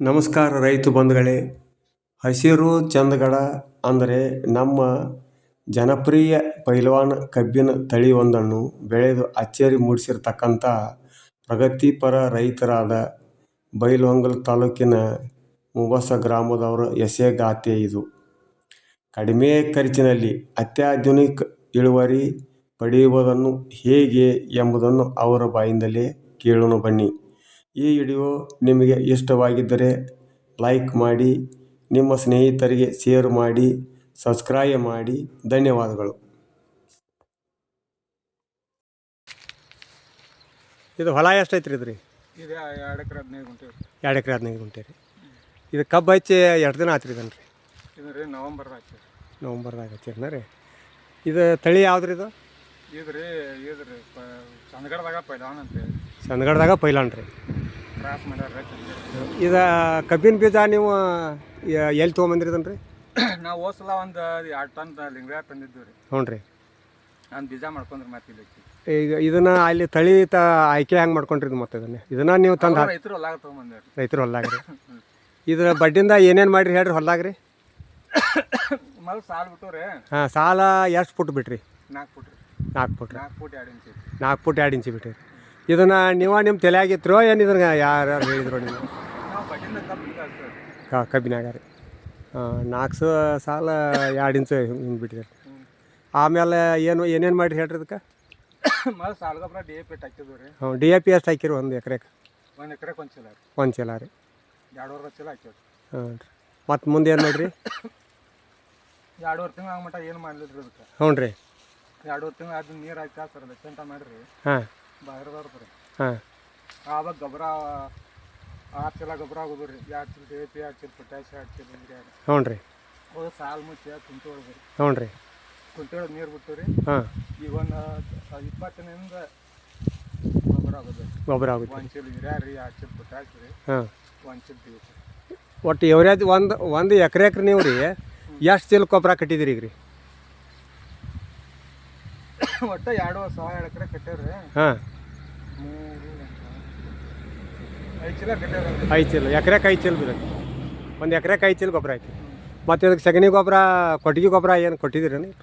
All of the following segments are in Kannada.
ನಮಸ್ಕಾರ ರೈತ ಬಂಧುಗಳೇ. ಹಸಿರು ಚಂದಗಡ ಅಂದರೆ ನಮ್ಮ ಜನಪ್ರಿಯ ಪೈಲ್ವಾನ ಕಬ್ಬಿನ ತಳಿಯೊಂದನ್ನು ಬೆಳೆದು ಅಚ್ಚರಿ ಮೂಡಿಸಿರ್ತಕ್ಕಂಥ ಪ್ರಗತಿಪರ ರೈತರಾದ ಬೈಲಹೊಂಗಲ ತಾಲೂಕಿನ ಮುಬಸ ಗ್ರಾಮದವರ ಯಶೋಗಾಥೆ ಇದು. ಕಡಿಮೆ ಖರ್ಚಿನಲ್ಲಿ ಅತ್ಯಾಧುನಿಕ ಇಳುವರಿ ಪಡೆಯುವುದನ್ನು ಹೇಗೆ ಎಂಬುದನ್ನು ಅವರ ಬಾಯಿಂದಲೇ ಕೇಳೋಣ ಬನ್ನಿ. ಈ ವಿಡಿಯೋ ನಿಮಗೆ ಇಷ್ಟವಾಗಿದ್ದರೆ ಲೈಕ್ ಮಾಡಿ, ನಿಮ್ಮ ಸ್ನೇಹಿತರಿಗೆ ಶೇರ್ ಮಾಡಿ, ಸಬ್ಸ್ಕ್ರೈಬ್ ಮಾಡಿ. ಧನ್ಯವಾದಗಳು. ಇದು ಹೊಲ ಎಷ್ಟು ಐತ್ರಿ ಇದ್ರಿ? ಇದು 2 ಎಕರೆ 15 ಗುಂಟೆ. 2 ಎಕರೆ 15 ಗುಂಟೆ ರೀ. ಇದು ಕಬ್ಬು ಹಚ್ಚಿ ಎಷ್ಟು ದಿನ ಆತ್ರಿ ಇದನ್ನು ರೀ? ಇದು ರೀ ನವಂಬರ್ದಾಗ ಹಚ್ಚಿರನ ರೀ. ಇದು ತಳಿ ಯಾವ್ದು ರೀ ಇದು? ಇದು ರೀ ಚಂದಗಡದಾಗ ಪೈಲಾನ್ ಅಂತೇಳಿ. ಚಂದಗಡದಾಗ ಪೈಲಾನ್ ರೀ. ಕ್ರಾಸ್ ಮಾಡ್ಯಾರ. ಇದು ಕಬ್ಬಿನ ಬೀಜ ನೀವು ಎಲ್ಲಿ ತೊಗೊಂಬಂದ್ರಿ ಇದನ್ನು ರೀ? ನಾವು ಹೋದ್ಸಲ ಒಂದು 2 ಟನ್ ಲಿಂಗಾಯ ತಂದಿದ್ದೀವಿ ರೀ. ಹ್ಞೂ ರೀ. ನಾನು ಬೀಜ ಮಾಡ್ಕೊಂಡ್ರಿ ಮತ್ತೆ ಇಲ್ಲಿ ಈಗ ಇದನ್ನು ಅಲ್ಲಿ ತಳಿ ಆಯ್ಕೆ ಹೆಂಗೆ ಮಾಡ್ಕೊಂಡ್ರಿ ಇದು? ಮತ್ತೆ ಇದನ್ನು ನೀವು ತಂದು ರೈತರು ಹೊಲ್ಲಾಗ ತೊಗೊಂಬಂದ್ರಿ. ರೈತರು ಹೊಲ್ದಾಗ ರೀ. ಇದ್ರ ಬಡ್ಡಿಂದ ಏನೇನು ಮಾಡಿರಿ ಹೇಳ್ರಿ ಹೊಲ್ದಾಗ ರೀ? ಮೊದಲು ಸಾಲ ಬಿಟ್ಟು ರೀ. ಹಾಂ, ಸಾಲ ಎಷ್ಟು ಫುಟ್ ಬಿಟ್ರಿ? 4 ಫುಟ್ ರೀ. 4 ಫುಟ್ ರೀ. 4 ಫುಟ್ 2 ಇಂಚ್. 4 ಫುಟ್ 2 ಇಂಚ್ ಬಿಟ್ಟಿರಿ. ಇದನ್ನು ನೀವು ನಿಮ್ಮ ತಲೆಯಾಗಿತ್ತರೋ ಏನು ಇದನ್ನ ಯಾರು ಹೇಳಿದ್ರು ನೀವು? ನಾವು ಬಡ್ಡಿಂದ ಕಬ್ಬಿನಾಗ ರೀ. 4 ಸಾಲ 2 ಇಂಚು ಹಿಂಗೆ ಬಿಟ್ಟಿರಿ. ಆಮೇಲೆ ಏನೇನು ಮಾಡಿರಿ ಹೇಳ್ರಿ ಇದಕ್ಕೆ? ಮೊದಲು ಸಾಲ ಗೊಬ್ಬರ DAP ಹಾಕಿದ್ವಿ ರೀ. ಹ್ಞೂ, DAP ಎಷ್ಟು ಹಾಕಿರಿ ಒಂದು ಎಕರೆಗೆ? 1 ಎಕರೆಗೆ 1 ಚೀಲ ರೀ. 1 ಚೀಲ ರೀ. 2.5 ಚೀಲ ಹಾಕಿವ್ರಿ. ಹ್ಞೂ ರೀ. ಮತ್ತು ಮುಂದೆ ಏನು ಮಾಡಿರಿ? 2.5 ತಿಂಗಳು ಆಗಮಟ ಏನು ಮಾಡಲಿಲ್ಲ ಇದಕ್ಕೆ. ಹ್ಞೂ ರೀ. 2.5 ತಿಂಗಳು ಆದ ನೀರು ಹಾಕಿ ಸರ್ ಲಕ್ಷಂತ ಮಾಡಿರಿ. ಹಾಂ, ಬಾಯಿರದವ್ರು ರೀ. ಹಾಂ. ಆವಾಗ ಗೊಬ್ಬರ 6 ಚೀಲ ಗೊಬ್ಬರ ಆಗೋದು ರೀ. 2 ಚೀಲ DAP, 2 ಚೀಲ ಪೊಟ್ಯಾಶ್, 2 ಚೀಲ ಯೂರಿಯಾ. ಹ್ಞೂ ರೀ. ಅದು ಸಾಲು ಮುಚ್ಚಿ ಕುಂಟಿ ಒಳಗೆ ರೀ. ಹ್ಞೂ ರೀ. ಕುಂಟಿ ಒಳಗೆ ನೀರು ಬಿಟ್ಟು ರೀ. ಹಾಂ. ಈಗ ಒಂದು 20 ದಿನದಿಂದ ಗೊಬ್ಬರ ಆಗೋದು ರೀ. ಗೊಬ್ಬರ ಆಗುತ್ತೆ. 1 ಚೀಲ ಯೂರಿಯಾ ರೀ, 2 ಚೀಲ ಪೊಟ್ಯಾಶ್ ರೀ. ಹಾಂ. 1 ಚೀಲ DAP. ಒಟ್ಟು ಎವರೇಜ್ ಒಂದು ಎಕರೆಗೆ ನೀವು ರೀ ಎಷ್ಟು ಚೀಲ ಗೊಬ್ಬರ ಕಟ್ಟಿದಿರಿ ಈಗ ರೀ? ಒಟ್ಟು 2 ಎಕರೆ ಕಟ್ಟೇವ್ರಿ. ಹಾಂ. 5 ಚೀಲ ಕಟ್ಟೇವ್ರಿ. 5 ಚೀಲ ಎಕರೆಗೆ 5 ಚೀಲ ಬೀಳುತ್ತೆ. ಒಂದು ಎಕರೆಗೆ 5 ಚೀಲ ಗೊಬ್ಬರ ಆಯ್ತು. ಮತ್ತು ಇದಕ್ಕೆ ಸಗಣಿ ಗೊಬ್ಬರ, ಕೊಟ್ಟಿಗೆ ಗೊಬ್ಬರ ಏನು ಕೊಟ್ಟಿದ್ದೀರಿ ನೀವು?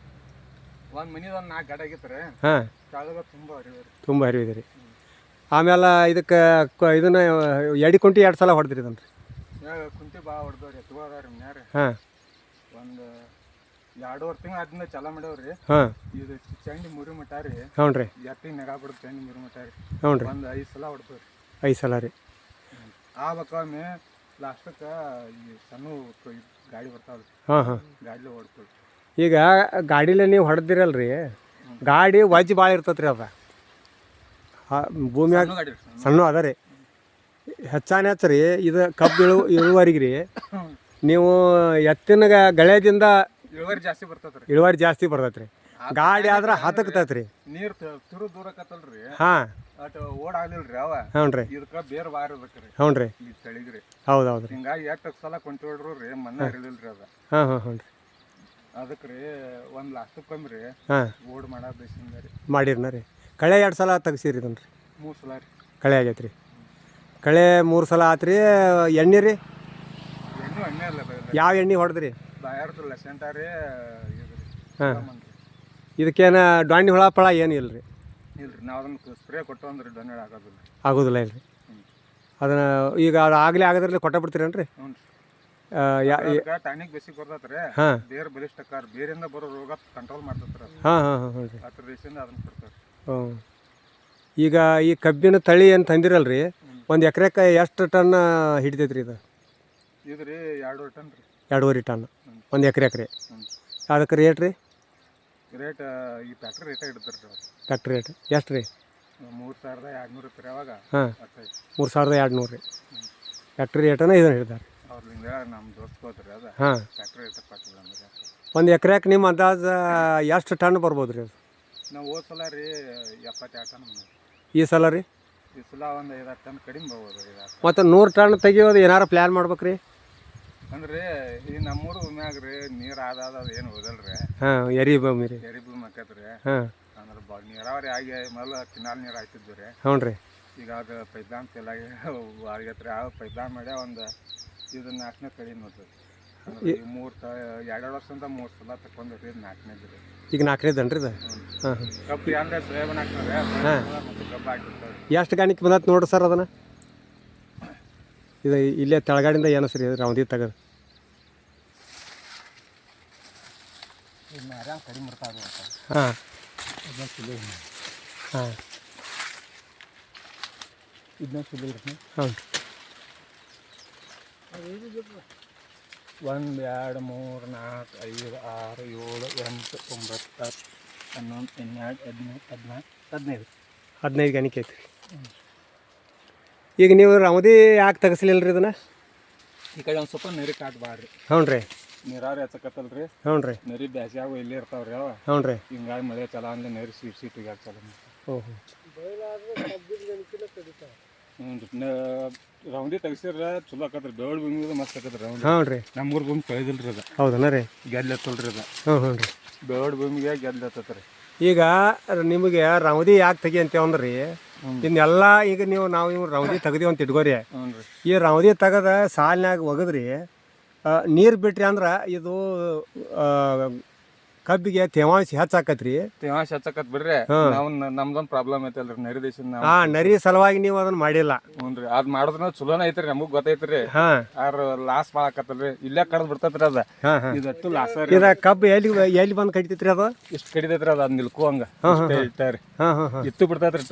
ಒಂದು ಮನಿದು 4 ಗಾಡಿ ಆಗಿತ್ತು ರೀ. ಹಾಂ. ಕಾಳುಗ ತುಂಬ ಹರಿವೆ ರೀ. ತುಂಬ ಹರಿವಿದೆ ರೀ. ಆಮೇಲೆ ಇದಕ್ಕೆ ಇದನ್ನು ಎಡಿ ಕುಂಟಿ 2 ಸಲ ಹೊಡೆದ್ರಿ ಇದನ್ನು ರೀ? ಕುಂಟಿ ಭಾಳ ಹೊಡೆದವ್ರಿ. ಎತ್ತುಗೋದಾರ ಮ್ಯಾರೆ. ಹಾಂ. ಒಂದು 2.5 ತಿಂಗಳು ಆದ್ರಿಂದ ಚಾಲ ಮಾಡ್ಯಾವ್ರಿ. ಹಾಂ. ಇದು ಚಂಡಿ ಮುರಿ ಮಟ್ಟ ರೀ. ಹ್ಞೂ ರೀ. ಎತ್ತಿಗೆ ನೆಗಾ ಬಿಡೋದು ಚಂಡಿ ಮುರಿ ಮಟ್ಟ ರೀ. ಹ್ಞೂ ರೀ. ಒಂದು 5 ಸಲ ಹೊಡೆದವ್ರಿ. 5 ಸಲ ರೀ. ಆವಕ್ಕೊಮ್ಮೆ ಲಾಸ್ಟಕ್ಕೆ ಈ ಸಣ್ಣ ಗಾಡಿ ಬರ್ತಾವ್ರಿ. ಹಾಂ, ಹಾಂ. ಗಾಡಿಲೇ ಹೊಡ್ತೀವಿ. ಈಗ ಗಾಡಿಲೇ ನೀವು ಹೊಡೆದಿರಲ್ಲ ರೀ, ಗಾಡಿ ವಜ್ಜಿ ಭಾಳ ಇರ್ತೈತೆ ರೀ. ಅದು ಭೂಮಿಯಾಗ ಗಾಡಿ ಸಣ್ಣ ಅದ ರೀ. ಹೆಚ್ಚು ರೀ ಇದು ಕಬ್ಬು ಇಳುವರಿಗೆ ರೀ ನೀವು ಎತ್ತಿನ ಗಳೆದಿಂದ ಇಳುವರಿ ಜಾಸ್ತಿ ಬರ್ತೈತೆ ರೀ. ಇಳುವರಿ ಜಾಸ್ತಿ ಬರ್ತೈತೆ ರೀ. ಗಾಡಿ ಆದ್ರೆ ಹತ್ತಕ್ತೈತೆ ರೀ. ನೀರು ತಿರು ದೂರಕತ್ತಲ್ರಿ. ಹಾಂ. ಅಟ್ ಓಡಾಗ್ಲಿಲ್ಲ ರೀ ಅವ. ಹ್ಞೂ ರೀ. ಇದಕ್ಕೆ ಬೇರೆ ಬಾರ ಇರ್ಬೇಕು ರೀ. ಹ್ಞೂ ರೀ. ಈ ತಳಿಗ್ರಿ. ಹೌದು ಹೌದು ರೀ. ಹಿಂಗಾಗಿ 2 ಸಲ ಕೊಂಟಿ ಹೊಡ್ರು ರೀ ಮನ್ನ ಇರಲಿಲ್ಲ ರೀ ಅದ. ಹಾಂ, ಹಾಂ, ಹ್ಞೂ ರೀ. ಅದಕ್ಕೆ ರೀ ಒಂದು ಲಾಸ್ಟಕ್ಕೊಮ್ಮೆ ರೀ ಹಾಂ ಓಡ್ ಮಾಡೋದು ಬೇಸಿಂದ ರೀ ಮಾಡಿರ್ನ ರೀ. ಕಳೆ 2 ಸಲ ತೆಗ್ಸಿರಿ ಇದನ್ನು ರೀ? 3 ಸಲ ರೀ. ಕಳೆ ಆಗೈತೆ ರೀ. ಕಳೆ 3 ಸಲ ಆತು ರೀ. ಎಣ್ಣೆ ರೀ? ಎಣ್ಣೆ ಅಲ್ಲ ಯಾವ ಎಣ್ಣೆ ಹೊಡೆದ್ರಿ? ಬಾಯಾರ್ದು ಲಸೆಂಟ ರೀ. ಹಾಂ. ಇದಕ್ಕೇನು ಡೊಣ್ಣೆ ಹುಳ ಪಳ ಏನು ಇಲ್ಲ ರೀ? ಇಲ್ರಿ, ನಾವು ಅದನ್ನು ಸ್ಪ್ರೇ ಕೊಟ್ಟು ಅಂದ್ರೆ ಡೊಣ್ಣೆ ಆಗೋದಿಲ್ಲ. ಆಗೋದಿಲ್ಲ ಇಲ್ಲ ರೀ. ಅದನ್ನು ಈಗ ಅದು ಆಗಲೇ ಆಗೋದ್ರಲ್ಲಿ ಕೊಟ್ಟ ಬಿಡ್ತೀರೇನು ರೀ? ಹ್ಞೂ ರೀ. ಟಾನಿಕ್ ಬೇಸಿಗೆ ಬರ್ತೈತೆ ರೀ. ಹಾಂ. ಬೇರೆ ಬಲಿಷ್ಠಕಾರ ಬೇರೆಯಿಂದ ಬರೋ ರೋಗ ಕಂಟ್ರೋಲ್ ಮಾಡ್ತೈತೆ ರೀ. ಹಾಂ, ಹಾಂ, ಹಾಂ, ಹ್ಞೂ ರೀ. ಅದ್ರ ದೇಶದಿಂದ ಅದನ್ನು ಕೊಡ್ತಾರೆ. ಹ್ಞೂ. ಈಗ ಈ ಕಬ್ಬಿನ ತಳಿ ಏನು ತಂದಿರಲ್ಲ ರೀ, ಒಂದು ಎಕರೆಗೆ ಎಷ್ಟು ಟನ್ ಹಿಡಿತೈತೆ ರೀ ಇದು? ಇದು ರೀ 2.5 ಟನ್ ರೀ. 2.5 ಟನ್ ಒಂದು ಎಕರೆ. ಅದಕ್ಕೆ ರೇಟ್ ರೀ? ರೇಟ್ ಈ ಫ್ಯಾಕ್ಟ್ರಿ ರೇಟ ಇಡ್ತಾರೆ ರೀ. ಫ್ಯಾಕ್ಟ್ರಿ ರೇಟ್ ಎಷ್ಟು ರೀ? 3,200 ಇತ್ತು ರೀ ಅವಾಗ. ಹಾಂ, 3,200 ರೀ. ಫ್ಯಾಕ್ಟ್ರಿ ರೇಟನ ಇದನ್ನು ಹಿಡಿದಾರೆ ಅವ್ರಿಂದ. ನಮ್ಮ ದೋಸ್ತ್ ಹೋದ್ರಿ ಅದು. ಹಾಂ. ಫ್ಯಾಕ್ಟ್ರಿ ರೇಟ್ ಕೊಟ್ಟಿಲ್ಲ ಅಂದ್ರೆ ಒಂದು ಎಕರೆಗೆ ನಿಮ್ಮ ಅಂದಾಜು ಎಷ್ಟು ಟನ್ ಬರ್ಬೋದು ರೀ ಅದು? ನಾವು ಹೋದ ಸಲ ರೀ 72 ಟನ್ ಬಂದ್ರಿ. ಈ ಸಲ ರೀ? ಈ ಸಲ ಒಂದು 5 ಟನ್ ಕಡಿಮೆ ಬರ್ಬೋದು ರೀ. ಮತ್ತು 100 ಟನ್ ತೆಗಿಯೋದು ಏನಾರು ಪ್ಲ್ಯಾನ್ ಮಾಡ್ಬೇಕು ರೀ? ಅಂದ್ರೆ ಈ ನಮ್ಮೂರು ಭೂಮ್ಯಾಗ ರೀ ನೀರು ಆದಾದ ಅದು ಏನು ಹೋದಲ್ಲ ರೀ. ಹಾಂ, ಎರಿ ಭೂಮಿ ರೀ. ಎರಿ ಭೂಮಿ ಆಕೈತೆ ರೀ. ಹಾಂ. ಅಂದ್ರೆ ನೀರಾವರಿ ಆಗಿ ಮೊದಲು ಕಿನಾಲ್ ನೀರು ಹಾಕ್ತಿದ್ವಿ ರೀ. ಹ್ಞೂ ರೀ. ಈಗ ಅದು ಪೈಪ್ಲೈನ್ ತೆಲಾಗಿ ಆಗೈತೆ ರೀ. ಆ ಪೈಪ್ಲೈನ್ ಮಾಡ್ಯ ಒಂದು ಇದು 4ನೇ ಕಡೆ ನೋಡ್ರಿ. ಅಂದ್ರೆ ಈ 2 ವರ್ಷದಿಂದ 3 ಸಲ ತಗೊಂಡ್ರಿ. ಇದು 4ನೇದು ರೀ. ಈಗ 4ನೇದನ್ರಿ ಇದು. ಹಾಂ ಹಾಂ. ಕಬ್ಬು ಅಂದ್ರೆ ಸೋಯಾಬೀನ್ ಹಾಕ್ತಾರೆ ಮತ್ತು ಕಬ್ಬು ಹಾಕಿರ್ತಾರೆ. ಎಷ್ಟು ಗಾಣಿಕೆ ಬಂದತ್ ನೋಡ್ರಿ ಸರ್ ಅದನ್ನು. ಇದು ಇಲ್ಲೇ ತೆಳಗಾಡಿಂದ ಏನು ಸರಿ ರೌಂದಿ ತೆಗೆದು ಕಡಿಮೆ ಬರ್ತಾವೆ. ಹಾಂ ಹಾಂ ಇದನ್ನ ಚಲೋ ಇರ್ತೀನಿ. ಹೌದು. 1 2 3 4 5 6 7 8 9 10 11 12 13 14 15 ಗಾಣಿಕೆ ಐತಿ. ಈಗ ನೀವು ರೌದಿ ಯಾಕೆ ತೆಗಿಸ್ಲಿಲ್ಲ ರೀ ಇದನ್ನು? ಈ ಕಡೆ ಒಂದು ಸ್ವಲ್ಪ ನೀರು ಕಾಟ್ ಬಾಡ್ರಿ. ಹ್ಞೂ ರೀ. ನೀರಾವರಿ ಹಚ್ಚಕತ್ತಲ್ರಿ. ಹ್ಞೂ ರೀ. ನೀರು ಬ್ಯಾಸ್ಯಾಗ ಇಲ್ಲಿ ಇರ್ತಾವ್ರಿ ಅವ. ಹ್ಞೂ ರೀ. ಹಿಂಗಾಗಿ ಮಳೆ ಚಲ ಅಂದ್ರೆ ನೀರು ಸೀಟಿಗೆ ಹಾಕಿ ಚಲೋ. ಓಹೋ. ಹ್ಞೂ ರೀ. ರೌಂದಿ ತೆಗ್ಸಿರ ಚಲೋ ಆಕತ್ರಿ. ಬೆವಳ ಭೂಮಿ ಮಸ್ತ್ ಆಕತ್ರಿ ರೌಂದಿ. ಹ್ಞೂ ರೀ. ನಮ್ಮೂರು ಭೂಮಿ ಕಳೆದಿಲ್ರಿ ಅದು. ಹೌದನ ರೀ. ಗೆದ್ಲು ಎತ್ತಲ್ರಿ ಅದು. ಹ್ಞೂ ಹ್ಞೂ ರೀ. ಬೆವಳ ಭೂಮಿಗೆ ಗೆದ್ಲು ಎತ್ತತ್ರಿ. ಈಗ ನಿಮಗೆ ರೌದಿ ಯಾಕೆ ತೆಗಿ ಅಂತೇವಂದ್ರಿ, ಇನ್ನೆಲ್ಲ ಈಗ ನಾವು ಇವ್ ರೌದಿ ತೆಗ್ದೀವಿ ಅಂತ ಇಟ್ಕೋರಿ. ಹ್ಞೂ ರೀ. ಈ ರೌದಿ ತೆಗೆದ ಸಾಲಿನಾಗ ಒಗದ್ರಿ ನೀರು ಬಿಟ್ರಿ ಅಂದ್ರೆ ಇದು ಕಬ್ಬಿಗೆ ತೇವಾಂಶ ಹೆಚ್ಚಾಕತ್ರಿ. ತೇವಾಂಶ ಹೆಚ್ಚಾಕತ್ ಬಿಡ್ರಿ. ನಾವು ನಮ್ದೊಂದು ಪ್ರಾಬ್ಲಮ್ ಐತಲ್ರಿ ನರಿ ದೇಶದ. ನರಿ ಸಲುವಾಗಿ ನೀವು ಅದನ್ನ ಮಾಡಿಲ್ಲ. ಹ್ಞೂ ರೀ. ಅದ್ ಮಾಡಿದ್ರ ಚಲೋನ ಐತ್ರಿ. ನಮಗ್ ಗೊತ್ತೈತ್ರಿ. ಆರ್ ಲಾಸ್ ಭಾಳ ಆಕತ್ತಲ್ರಿ. ಇಲ್ಲೇ ಕಡ್ದ್ ಬಿಡ್ತೈತ್ರಿ ಅದ. ಇದಟ್ಟು ಲಾಸ್ ರೀ. ಇದ ಕಬ್ಬು ಎಲ್ಲಿ ಬಂದು ಕಡಿತೈತ್ರಿ ಅದು? ಇಷ್ಟು ಕಡಿತೈತ್ರಿ ಅದ ನಿಲ್ಕೋಂಗ ಇಟ್ಟಾರಿ. ಇತ್ತು ಬಿಡ್ತೈತ್ರಿ.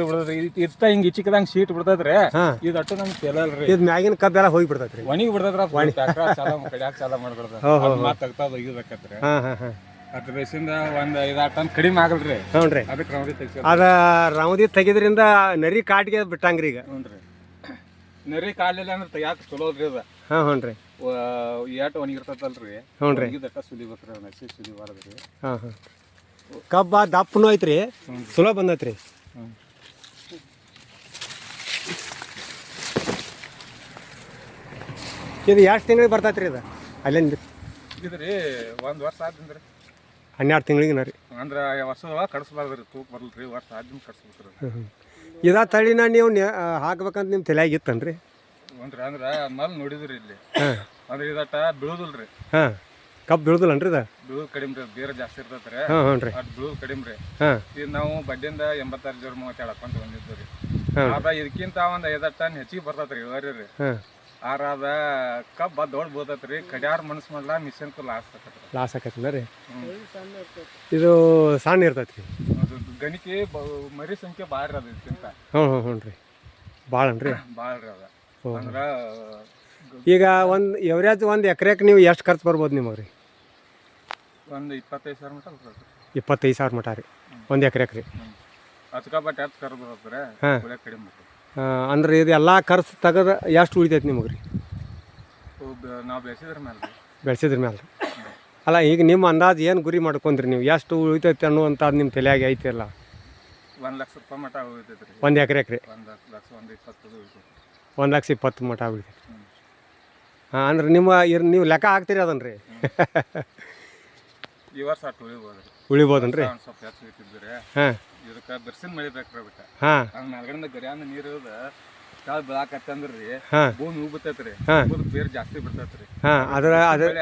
ಇತ್ತ ಹಿಂಗ ಇಚ್ಚಿಕದಂಗ ಶೀಟ್ ಬಿಡ್ತೈತ್ರಿ. ಇದಟ್ಟು ನಮ್ಗೆ ತೆಲಲ್ರಿ. ಇದ್ ಮ್ಯಾಗಿನ ಕಬ್ಬೆಲ್ಲ ಹೋಗಿ ಬಿಡ್ತೈತ್ರಿ. ಒಣಗಿ ಬಿಡ್ತೈತ್ರ. ಚಾಲ ಕಡಿಯಾಕ ಚಾಲ ಮಾಡ್ಬಿಡ್ತಾರ. ಮಾತು ತೆಗ್ತಾವ ಒಗಿಬೇಕತ್ರಿ. ಅದ್ರ ದೇಶದಿಂದ ಒಂದು 5-6 ಟನ್ ಕಡಿಮೆ ಆಗಲ್ರಿ. ಹ್ಞೂ ರೀ. ಅದಕ್ಕೆ ರೌಂದಿ ತೆಗ್ಸಿ. ಅದ ರೌದಿ ತೆಗಿದ್ರಿಂದ ನರಿ ಕಾಟಿಗೆ ಬಿಟ್ಟಂಗ್ರಿ ಈಗ. ಹ್ಞೂ ರೀ. ನರಿ ಕಾಲಿಲ್ಲ ಅಂದ್ರೆ ತೆಗ್ಯಾಕ ಚಲೋದ್ರಿ ಅದ. ಹ್ಞೂ ರೀ. ಏಟ್ ಒಣಗಿರ್ತೈತಲ್ರಿ. ಹ್ಞೂ ರೀ. ದಟ್ಟ ಸುಲಿಬೇಕ್ರಿ. ನಸಿ ಸುಲಿಬಾರ್ದ್ರಿ. ಹಾಂ ಕಬ್ಬ ದಪ್ಪನೂ ಐತ್ರಿ. ಚಲೋ ಬಂದೈತ್ರಿ. ಇದು ಎಷ್ಟು ತಿಂಗಳಿಗೆ ಬರ್ತೈತ್ರಿ ಇದು ಅಲ್ಲಿಂದ? ಇದ್ರಿ 1 ವರ್ಷ ಆದ್ರಿ. 12 ತಿಂಗಳಿಗೆ ರೀ. ಅಂದ್ರೆ ವರ್ಷದ ಕಡಿಸ್ಬಾರ್ದ್ರಿ. ತೂಕ ಬರಲ್ರಿ. ವರ್ಷ ಆದ್ಮೇಲೆ ಕಡಿಸ್ಬೇಕ್ರಿ. ಇದ ತಳಿನ ನೀವು ಹಾಕ್ಬೇಕಂತ ನಿಮ್ಮ ತಲೆಯಾಗ ಇತ್ತನ್ರಿ? ಹ್ಞೂ. ಅಂದ್ರೆ ಮೊದಲು ನೋಡಿದ್ರಿ ಇಲ್ಲಿ. ಅಂದ್ರೆ ಇದಟ್ಟ ಬೀಳುದಿಲ್ರಿ. ಹಾಂ. ಕಬ್ಬು ಬೀಳುದಿಲ್ಲನ್ರಿ ಇದು? ಬೀಳುದು ಕಡಿಮೆ ರೀ. ಬೇರೆ ಜಾಸ್ತಿ ಇರ್ತೈತ್ರಿ. ಹ್ಞೂ ರೀ. ಅದು ಬೀಳುದು ಕಡಿಮೆ ರೀ. ಇದು ನಾವು ಬಡ್ಡಿಯಿಂದ 86,032 ಹಾಕೊಂತ ಬಂದಿದ್ದು ರೀ. ಆದ ಇದಕ್ಕಿಂತ ಒಂದು 5 ಟನ್ ಹೆಚ್ಚಿಗೆ ಬರ್ತೈತ್ರಿ. ಇಳುವರಿ ರೀ. ಆರಾದ ಕಬ್ಬ ದೊಡ್ಡ ಬೋತೈತ್ರಿ. ಕಡ್ಯಾರ ಮನಸ್ಸು ಮಾಡ್ಲಾ ಮಿಷನ್ ಲಾಸ್ ಆಕೈತಿಲ್ಲ ರೀ. ಇದು ಸಣ್ಣ ಇರ್ತೈತ್ರಿ. ಅದು ಗಣಿಕೆ ಮರಿ ಸಂಖ್ಯೆ ಭಾಳ ರೀ. ಅದು ಇದಕ್ಕಿಂತ. ಹ್ಞೂ ರೀ. ಭಾಳನ್ರಿ? ಭಾಳ ರೀ ಅದ. ಅಂದ್ರೆ ಈಗ ಒಂದು ಎವರೇಜ್ ಒಂದು ಎಕರೆಗೆ ನೀವು ಎಷ್ಟು ಖರ್ಚು ಬರ್ಬೋದು ನಿಮಗೆ ರೀ? ಒಂದು 25,000 ಮಟ್ಟ ಬರ್ತೈತೆ. 25,000 ಮಟ್ಟ ರೀ ಒಂದು ಎಕರೆಗೆ ರೀ? ಅಚ್ಕಾಪಟ್ಟು ಹೆಚ್ಚು ಖರ್ಚು ಬರ್ತೈತೆ. ಕಡಿಮೆ ಬರ್ತೈತೆ. ಅಂದ್ರೆ ಇದು ಎಲ್ಲ ಖರ್ಚು ತೆಗೆದು ಎಷ್ಟು ಉಳಿತೈತಿ ನಿಮಗೆ ರೀ? ನಾವು ಬೆಳೆಸಿದ್ರ ಮೇಲೆ ರೀ. ಬೆಳೆಸಿದ್ರ ಮೇಲೆ. ಅಲ್ಲ ಈಗ ನಿಮ್ಮ ಅಂದಾಜು ಏನು ಗುರಿ ಮಾಡ್ಕೊಂಡ್ರಿ ನೀವು? ಎಷ್ಟು ಉಳಿತೈತಿ ಅನ್ನುವಂಥದ್ದು ನಿಮ್ಮ ತಲೆಯಾಗಿ ಐತಿಲ್ಲ? 1,00,000 ರೂಪಾಯಿ ಮಟ್ಟ ಉಳಿತೈತೆ ರೀ ಒಂದು ಎಕರೆಗೆ ರೀ? 1,20,000 ಉಳಿತೈತೆ. 1,20,000 ಮಟ್ಟ ಉಳಿತೈತಿ. ಹಾಂ. ಅಂದ್ರೆ ನೀವು ಲೆಕ್ಕ ಹಾಕ್ತೀರಿ ಅದನ್ನು ರೀ? ಈ ವರ್ಷ ಅಷ್ಟು ಉಳಿಬೋದನ್ರಿ? ಸ್ವಲ್ಪ ಹೆಚ್ಚು ಉಳಿತಿದ್ರಿ. ಹಾಂ. ಇದಕ್ಕೆ ಬಿರ್ಸಿನ ಮಳೆ ಬೇಕ್ರಿ. ಬಿಟ್ಟ ಹಾಂ. ಹಂಗೆ ಮೇಲ್ಗಡೆಯಿಂದ ಗರಿಯಾನ ನೀರು ಕಾಳು ಬೆಳಕತ್ತಂದ್ರಿ ಭೂಮಿ ಉಬ್ಬತೈತ್ರಿ. ಬೇರೆ ಜಾಸ್ತಿ ಬಿಡ್ತೈತ್ರಿ. ಹಾಂ.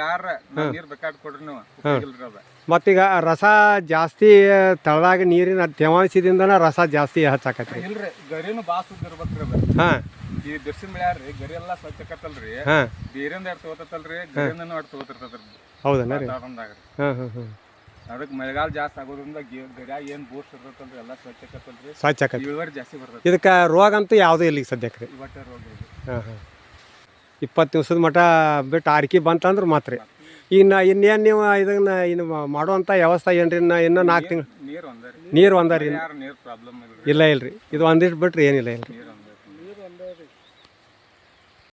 ಯಾರ ನೀರು ಬೇಕಾದ್ ಕೊಡ್ರಿ ನೀವು. ಅದ ಮತ್ತೀಗ ರಸ ಜಾಸ್ತಿ ತಳದಾಗ ನೀರಿನ ತೇವಾಂಶದಿಂದನ ರಸ ಜಾಸ್ತಿ ಹಚ್ಚಾಕತ್ರಿ? ಇಲ್ರಿ. ಗರಿನು ಭಾಳ ಸುದ್ದಿ ಇರ್ಬೇಕ್ರಿ ಅದು. ಹಾಂ. ಈ ಬಿರ್ಸಿನ ಮಳೆ ಯಾರ್ರಿ ಗರಿ ಎಲ್ಲ ಸ್ವಚ್ಛಕತ್ತಲ್ರಿ. ಬೇರಿಂದ ಎಡ್ ತಗೋತಲ್ರಿ. ಗರಿಯಿಂದನೂ ಎಡ್ ತಗೋತಿರ್ತದ್ರಿ. ಹೌದನ ರೀ? ಹಾಂ ಹಾಂ ಹಾಂ. ಅದಕ್ಕೆ ಮಳೆಗಾಲ ಜಾಸ್ತಿ ಆಗೋದ್ರಿಂದ ಗರಿಯಾಗ ಏನು ಬೂಸ್ಟ್ ಇರ್ತೈತಲ್ರಿ ಎಲ್ಲ ಸ್ವಚ್ಛಕತ್ತಲ್ರಿ. ಸ್ವಚ್ಛಕತ್ತ. ಇಳುವರಿ ಜಾಸ್ತಿ ಬರ್ತೈತಿ. ಇದಕ್ಕೆ ರೋಗ ಅಂತೂ ಯಾವುದೂ ಇಲ್ಲ ಈಗ ಸದ್ಯಕ್ಕೆ ರೀ? ಇವಟ್ಟೆ ರೋಗ ಇದೆ. ಹಾಂ ಹಾಂ. 20 ದಿವ್ಸದ ಮಟ್ಟ ಬಿಟ್ಟು ಆರ್ಕಿ ಬಂತಂದ್ರೆ ಮಾತ್ರ ರೀ. ಇನ್ನೇನು ನೀವು ಇನ್ನು ಮಾಡುವಂಥ ವ್ಯವಸ್ಥೆ ಏನ್ರಿ? ಇನ್ನು 4 ತಿಂಗಳು ನೀರು ಒಂದ ರೀ? ನೀರು ಪ್ರಾಬ್ಲಮ್ ಇಲ್ಲ ಇಲ್ರಿ. ಇದು ಒಂದಿಟ್ಟು ಬಿಟ್ರಿ ಏನಿಲ್ಲ ಇಲ್ರಿ?